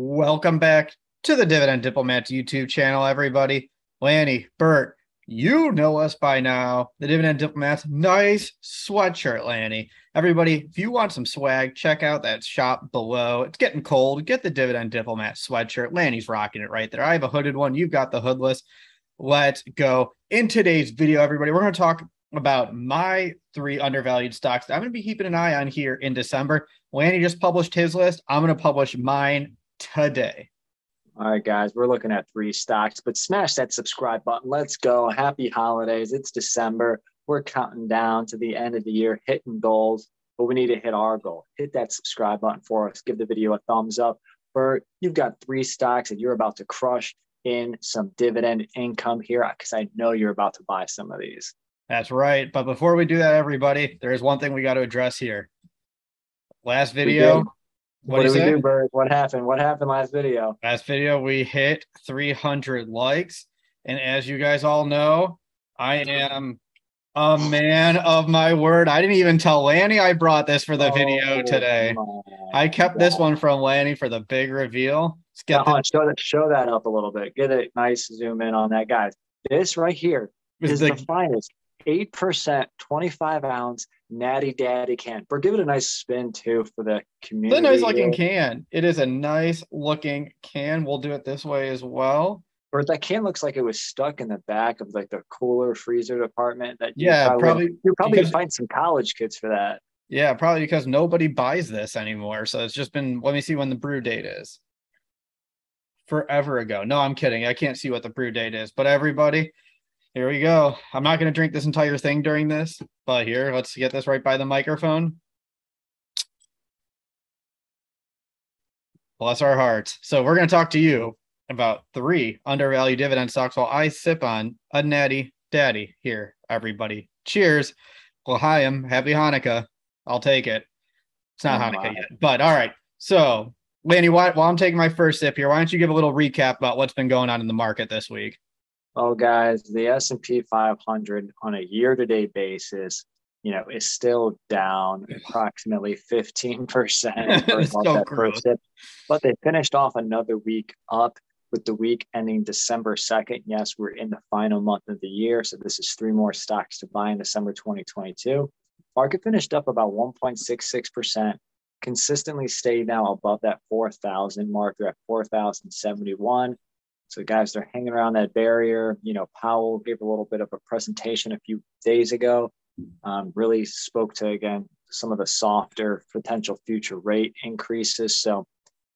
Welcome back to the Dividend Diplomat YouTube channel, everybody. Lanny, Bert, you know us by now. The Dividend Diplomat's nice sweatshirt, Lanny. Everybody, if you want some swag, check out that shop below. It's getting cold. Get the Dividend Diplomat sweatshirt. Lanny's rocking it right there. I have a hooded one. You've got the hoodless. Let's go. In today's video, everybody, we're going to talk about my 3 undervalued stocks that I'm going to be keeping an eye on here in December. Lanny just published his list. I'm going to publish mine today. All right, guys, we're looking at 3 stocks, but smash that subscribe button. Let's go. Happy holidays. It's December. We're counting down to the end of the year, hitting goals, but we need to hit our goal. Hit that subscribe button for us. Give the video a thumbs up. Bert, you've got 3 stocks that you're about to crush in some dividend income here because I know you're about to buy some of these. That's right. But before we do that, everybody, there is one thing we got to address here. Last video. What did we do, Bert? What happened? What happened last video? Last video, we hit 300 likes. And as you guys all know, I am a man of my word. I didn't even tell Lanny I brought this for the video today. I kept this one from Lanny for the big reveal. Show that up a little bit. Get a nice zoom in on that, guys. This right here is the finest 8%, 25-ounce Natty Daddy can. But give it a nice spin too for the community. It's a nice looking can. It is a nice looking can. We'll do it this way as well. Or that can looks like it was stuck in the back of like the cooler freezer department. That you probably find some college kids for that. Yeah, probably because nobody buys this anymore. So it's just been. Let me see when the brew date is. Forever ago. No, I'm kidding. I can't see what the brew date is. But everybody, here we go. I'm not going to drink this entire thing during this, but here, let's get this right by the microphone. Bless our hearts. So we're going to talk to you about 3 undervalued dividend stocks while I sip on a Natty Daddy here, everybody. Cheers. L'chaim. Happy Hanukkah. I'll take it. It's not Hanukkah yet, but all right. So, Lanny, while I'm taking my first sip here, why don't you give a little recap about what's been going on in the market this week? Oh, guys, the S&P 500 on a year-to-date basis, is still down approximately 15%. But they finished off another week up with the week ending December 2nd. Yes, we're in the final month of the year, so this is 3 more stocks to buy in December 2022. Market finished up about 1.66%, consistently stayed now above that 4,000 mark. They're at 4,071. So guys, they're hanging around that barrier. Powell gave a little bit of a presentation a few days ago, really spoke to, again, some of the softer potential future rate increases. So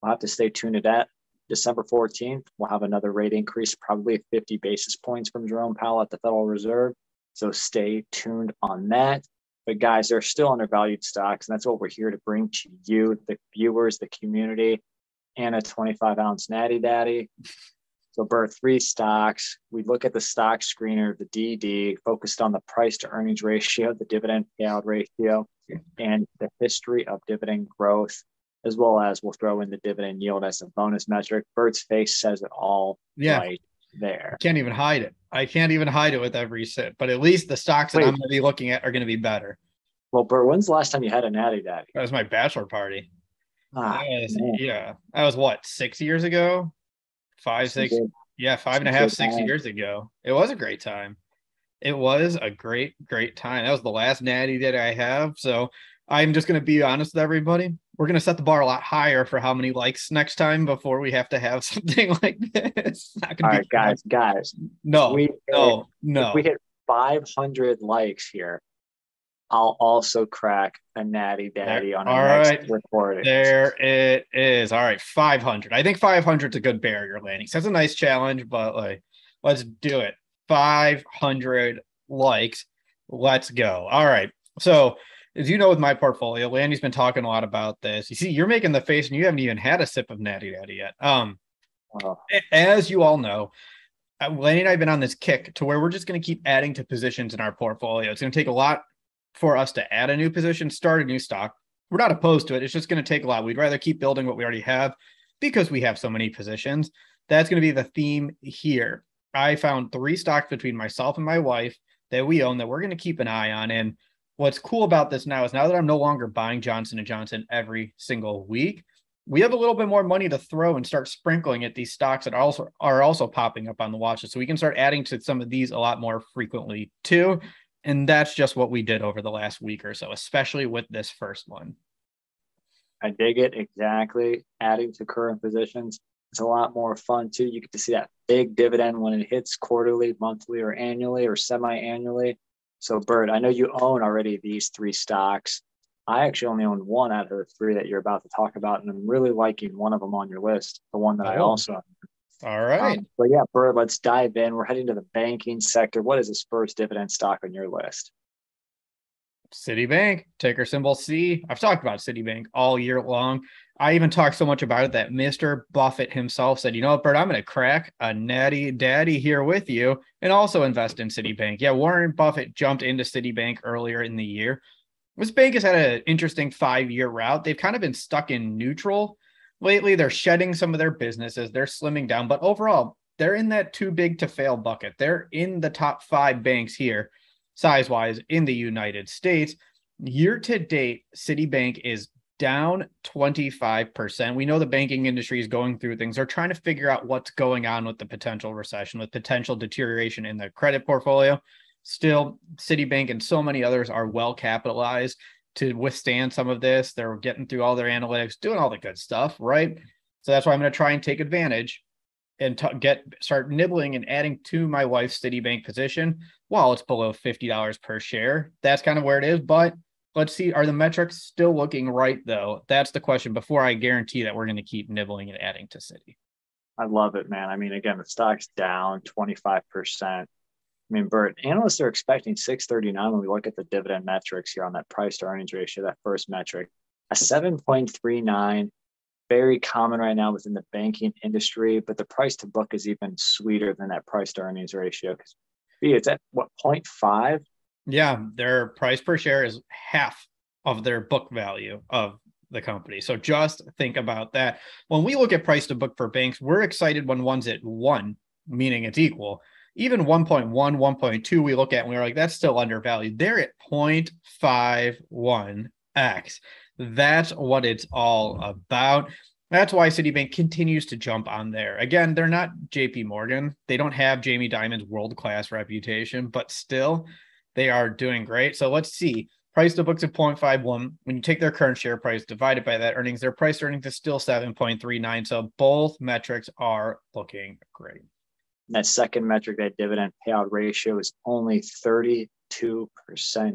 we'll have to stay tuned to that. December 14th, we'll have another rate increase, probably 50 basis points from Jerome Powell at the Federal Reserve. So stay tuned on that. But guys, they're still undervalued stocks, and that's what we're here to bring to you, the viewers, the community, and a 25-ounce Natty Daddy. So, Bert, 3 stocks. We look at the stock screener, the DD, focused on the price to earnings ratio, the dividend payout ratio, and the history of dividend growth, as well as we'll throw in the dividend yield as a bonus metric. Bert's face says it all right there. Can't even hide it. I can't even hide it with every sip, but at least the stocks that I'm going to be looking at are going to be better. Well, Bert, when's the last time you had a Natty Daddy? That was my bachelor party. That was what, 6 years ago? 5, 6, 5.5, 6 years ago. It was a great time. It was a great time. That was the last Natty that I have. So I'm just going to be honest with everybody. We're going to set the bar a lot higher for how many likes next time before we have to have something like this. All right, guys. No. If we hit 500 likes here, I'll also crack a Natty Daddy on our next recording. There it is. All right, 500. I think 500 is a good barrier, Lanny. That's a nice challenge, but let's do it. 500 likes. Let's go. All right. So, as you know, with my portfolio, Lanny's been talking a lot about this. You see, you're making the face, and you haven't even had a sip of Natty Daddy yet. As you all know, Lanny and I have been on this kick to where we're just going to keep adding to positions in our portfolio. It's going to take a lot for us to add a new position, start a new stock. We're not opposed to it. It's just going to take a lot. We'd rather keep building what we already have because we have so many positions. That's going to be the theme here. I found 3 stocks between myself and my wife that we own that we're going to keep an eye on. And what's cool about this now is now that I'm no longer buying Johnson & Johnson every single week, we have a little bit more money to throw and start sprinkling at these stocks that are also popping up on the watch list. So we can start adding to some of these a lot more frequently too. And that's just what we did over the last week or so, especially with this first one. I dig it. Exactly. Adding to current positions. It's a lot more fun too. You get to see that big dividend when it hits quarterly, monthly, or annually or semi-annually. So Bert, I know you own already these three stocks. I actually only own one out of the three that you're about to talk about, and I'm really liking one of them on your list, the one that I also own. All right. But yeah, Bert, let's dive in. We're heading to the banking sector. What is the first dividend stock on your list? Citibank, ticker symbol C. I've talked about Citibank all year long. I even talked so much about it that Mr. Buffett himself said, you know what, Bert, I'm going to crack a natty daddy here with you and also invest in Citibank. Yeah, Warren Buffett jumped into Citibank earlier in the year. This bank has had an interesting 5-year route. They've kind of been stuck in neutral lately. They're shedding some of their businesses. They're slimming down, but overall, they're in that too big to fail bucket. They're in the top 5 banks here, size-wise, in the United States. Year to date, Citibank is down 25%. We know the banking industry is going through things. They're trying to figure out what's going on with the potential recession, with potential deterioration in the credit portfolio. Still, Citibank and so many others are well capitalized to withstand some of this. They're getting through all their analytics, doing all the good stuff, right? So that's why I'm going to try and take advantage and start nibbling and adding to my wife's Citibank position while it's below $50 per share. That's kind of where it is. But let's see, are the metrics still looking right, though? That's the question before I guarantee that we're going to keep nibbling and adding to Citi. I love it, man. I mean, again, the stock's down 25%. I mean, Bert, analysts are expecting 639 when we look at the dividend metrics here on that price to earnings ratio, that first metric, a 7.39, very common right now within the banking industry, but the price to book is even sweeter than that price to earnings ratio. Because it's at what, 0.5? Yeah, their price per share is half of their book value of the company. So just think about that. When we look at price to book for banks, we're excited when one's at 1, meaning it's equal. Even 1.1, 1.2, we look at and we're like, that's still undervalued. They're at 0.51x. That's what it's all about. That's why Citibank continues to jump on there. Again, they're not JP Morgan. They don't have Jamie Dimon's world-class reputation, but still, they are doing great. So let's see. Price to book's at 0.51. When you take their current share price, divided by that earnings, their price to earnings is still 7.39. So both metrics are looking great. That second metric, that dividend payout ratio, is only 32%,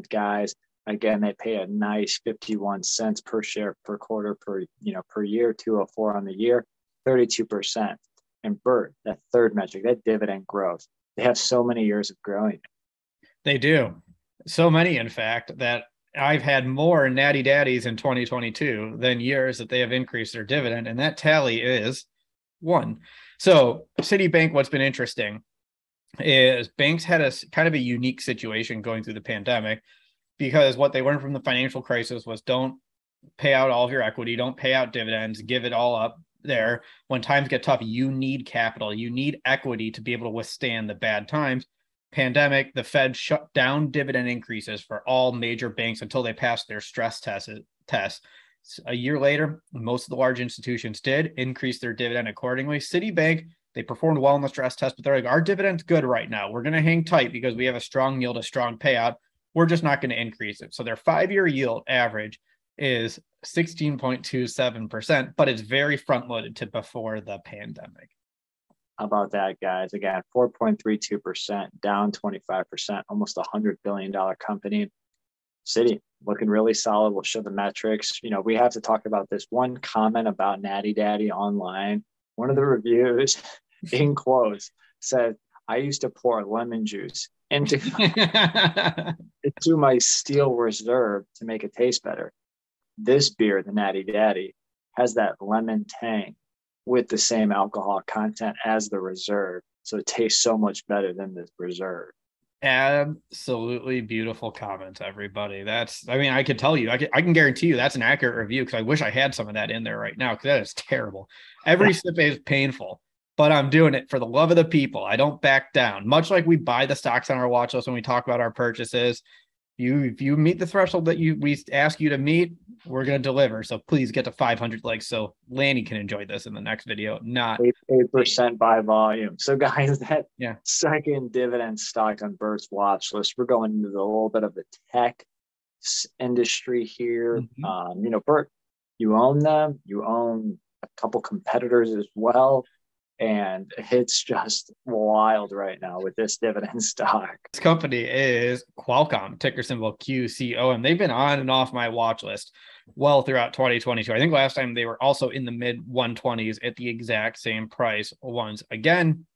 guys. Again, they pay a nice 51 cents per share per quarter per year, 204 on the year, 32%. And Bert, that third metric, that dividend growth, they have so many years of growing. They do. So many, in fact, that I've had more natty daddies in 2022 than years that they have increased their dividend. And that tally is 1. So Citibank, what's been interesting is banks had a kind of a unique situation going through the pandemic, because what they learned from the financial crisis was don't pay out all of your equity, don't pay out dividends, give it all up there. When times get tough, you need capital, you need equity to be able to withstand the bad times. Pandemic, the Fed shut down dividend increases for all major banks until they passed their stress tests. A year later, most of the large institutions did increase their dividend accordingly. Citibank, they performed well in the stress test, but they're like, our dividend's good right now. We're going to hang tight because we have a strong yield, a strong payout. We're just not going to increase it. So their 5-year yield average is 16.27%, but it's very front-loaded to before the pandemic. How about that, guys? Again, 4.32%, down 25%, almost $100 billion company. Citi, looking really solid. We'll show the metrics. We have to talk about this one comment about Natty Daddy online. One of the reviews, in quotes, said, I used to pour lemon juice into my steel reserve to make it taste better. This beer, the Natty Daddy, has that lemon tang with the same alcohol content as the reserve. So it tastes so much better than the reserve. Absolutely beautiful comments, everybody. I could tell you, I can guarantee you that's an accurate review, because I wish I had some of that in there right now, because that is terrible. Every sip is painful, but I'm doing it for the love of the people. I don't back down. Much like we buy the stocks on our watch list when we talk about our purchases, If you meet the threshold that we ask you to meet, we're going to deliver. So please get to 500 likes so Lanny can enjoy this in the next video, not 8% by volume. So guys, that yeah. second dividend stock on Bert's watch list, we're going into a little bit of the tech industry here. Mm-hmm. Bert, you own them. You own a couple competitors as well. And it's just wild right now with this dividend stock. This company is Qualcomm, ticker symbol QCOM. They've been on and off my watch list well throughout 2022. I think last time they were also in the mid 120s at the exact same price once again.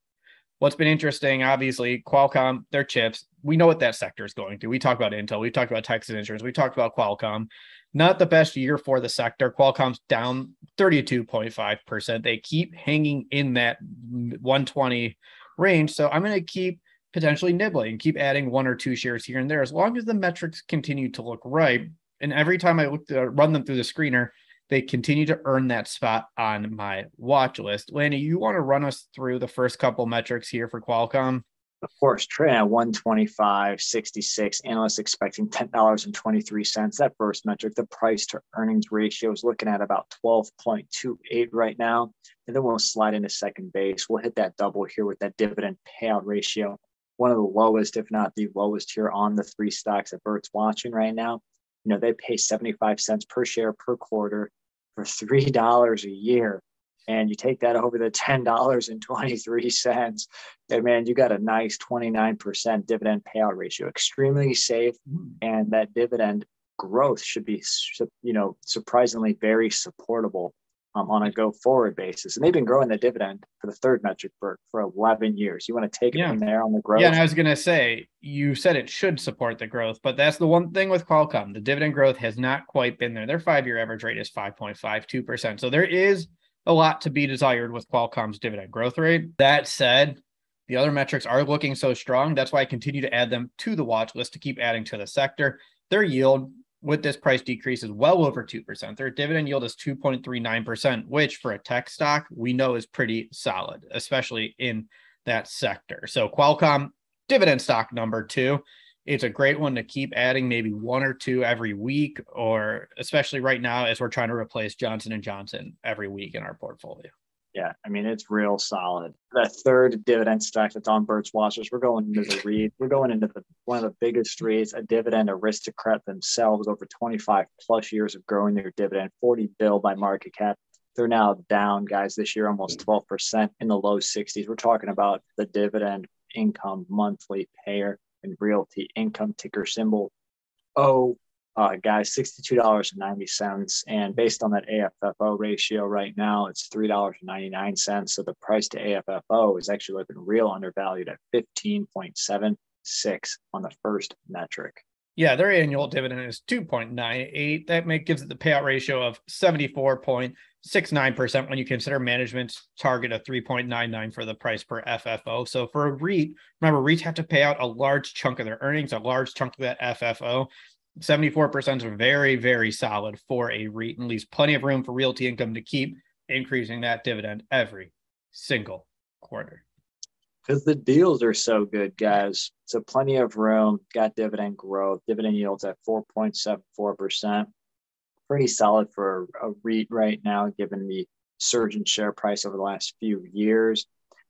What's been interesting, obviously, Qualcomm, their chips, we know what that sector is going to. We talked about Intel, we talked about Texas Instruments, we talked about Qualcomm. Not the best year for the sector. Qualcomm's down 32.5%. They keep hanging in that 120 range. So I'm going to keep potentially nibbling, keep adding 1 or 2 shares here and there, as long as the metrics continue to look right. And every time I run them through the screener, they continue to earn that spot on my watch list. Lanny, you want to run us through the first couple metrics here for Qualcomm? Of course, trading at 125.66. Analysts expecting $10.23. That first metric, the price to earnings ratio, is looking at about 12.28 right now. And then we'll slide into second base. We'll hit that double here with that dividend payout ratio. One of the lowest, if not the lowest here on the 3 stocks that Bert's watching right now. They pay 75 cents per share per quarter for $3 a year. And you take that over the $10.23, and man, you got a nice 29% dividend payout ratio, extremely safe. And that dividend growth should be, surprisingly very supportable on a go forward basis. And they've been growing the dividend for the third metric for 11 years. You want to take it from there on the growth? Yeah, and I was going to say, you said it should support the growth, but that's the one thing with Qualcomm. The dividend growth has not quite been there. Their 5-year average rate is 5.52%. So there is a lot to be desired with Qualcomm's dividend growth rate. That said, the other metrics are looking so strong. That's why I continue to add them to the watch list to keep adding to the sector. Their yield with this price decrease is well over 2%. Their dividend yield is 2.39%, which for a tech stock, we know is pretty solid, especially in that sector. So Qualcomm, dividend stock number 2. It's a great one to keep adding, maybe 1 or 2 every week, or especially right now as we're trying to replace Johnson & Johnson every week in our portfolio. Yeah, I mean, it's real solid. The third dividend stock that's on Bert's watch list, we're going into the REIT. We're going into one of the biggest REITs, a dividend aristocrat themselves, over 25 plus years of growing their dividend, 40 bill by market cap. They're now down, guys, this year, almost 12% in the low 60s. We're talking about the dividend income monthly payer and Realty Income, ticker symbol O. Guys, $62.90. And based on that AFFO ratio right now, it's $3.99. So the price to AFFO is actually looking real undervalued at 15.76 on the first metric. Yeah, their annual dividend is 2.98. That gives it the payout ratio of 74.69% when you consider management's target of 3.99 for the price per FFO. So for a REIT, remember, REITs have to pay out a large chunk of their earnings, a large chunk of that FFO. 74% is very, very solid for a REIT and leaves plenty of room for Realty Income to keep increasing that dividend every single quarter. Because the deals are so good, guys. So plenty of room, got dividend growth, dividend yields at 4.74%. Pretty solid for a REIT right now, given the surge in share price over the last few years.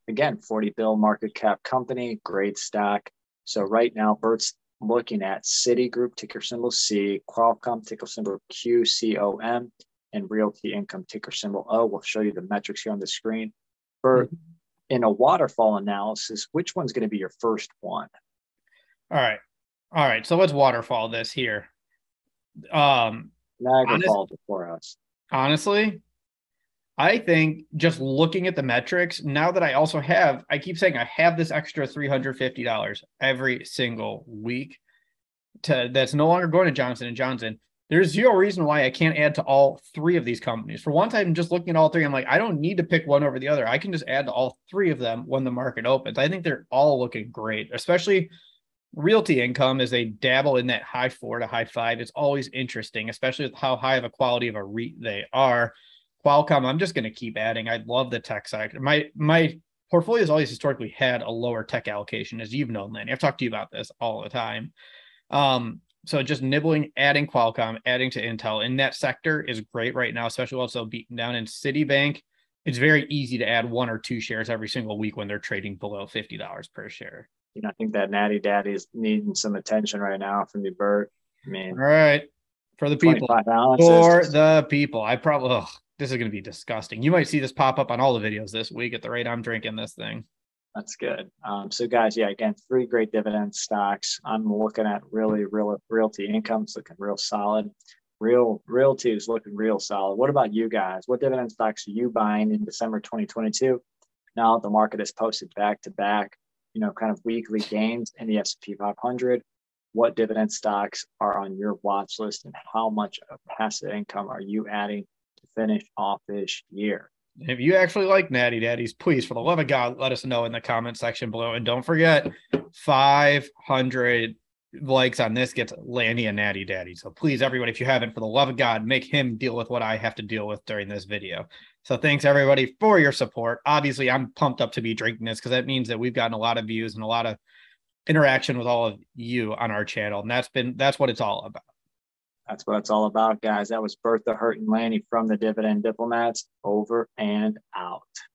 Again, 40 bill market cap company, great stock. So right now, Bert's looking at Citigroup, ticker symbol C, Qualcomm, ticker symbol QCOM, and Realty Income, ticker symbol O. We'll show you the metrics here on the screen. Bert, in a waterfall analysis, which one's going to be your first one? All right. So let's waterfall this here. Niagara Falls before us. Honestly, I think just looking at the metrics, now that I keep saying I have this extra $350 every single week that's no longer going to Johnson & Johnson. There's zero reason why I can't add to all 3 of these companies. For one time, just looking at all 3, I'm like, I don't need to pick one over the other. I can just add to all 3 of them when the market opens. I think they're all looking great, especially Realty Income as they dabble in that high 4 to high 5. It's always interesting, especially with how high of a quality of a REIT they are. Qualcomm, I'm just going to keep adding. I love the tech sector. My portfolio has always historically had a lower tech allocation, as you've known, Lanny. I've talked to you about this all the time. So just nibbling, adding Qualcomm, adding to Intel in that sector is great right now, especially also beaten down in Citibank. It's very easy to add 1 or 2 shares every single week when they're trading below $50 per share. I think that Natty Daddy is needing some attention right now from you, Bert. I All mean, right. For the people. 25 ounces. For the people. This is going to be disgusting. You might see this pop up on all the videos this week at the rate I'm drinking this thing. That's good. So guys, yeah, again, 3 great dividend stocks. I'm looking at really real realty income's looking real solid. Realty is looking real solid. What about you guys? What dividend stocks are you buying in December 2022? Now the market has posted back to back, kind of weekly gains in the S&P 500. What dividend stocks are on your watch list, and how much of passive income are you adding to finish off this year? If you actually like Natty Daddies, please, for the love of God, let us know in the comment section below. And don't forget, 500 likes on this gets Lanny a Natty Daddy. So please, everybody, if you haven't, for the love of God, make him deal with what I have to deal with during this video. So thanks, everybody, for your support. Obviously, I'm pumped up to be drinking this because that means that we've gotten a lot of views and a lot of interaction with all of you on our channel. And that's what it's all about. That's what it's all about, guys. That was Bert the Hurt and Lanny from the Dividend Diplomats. Over and out.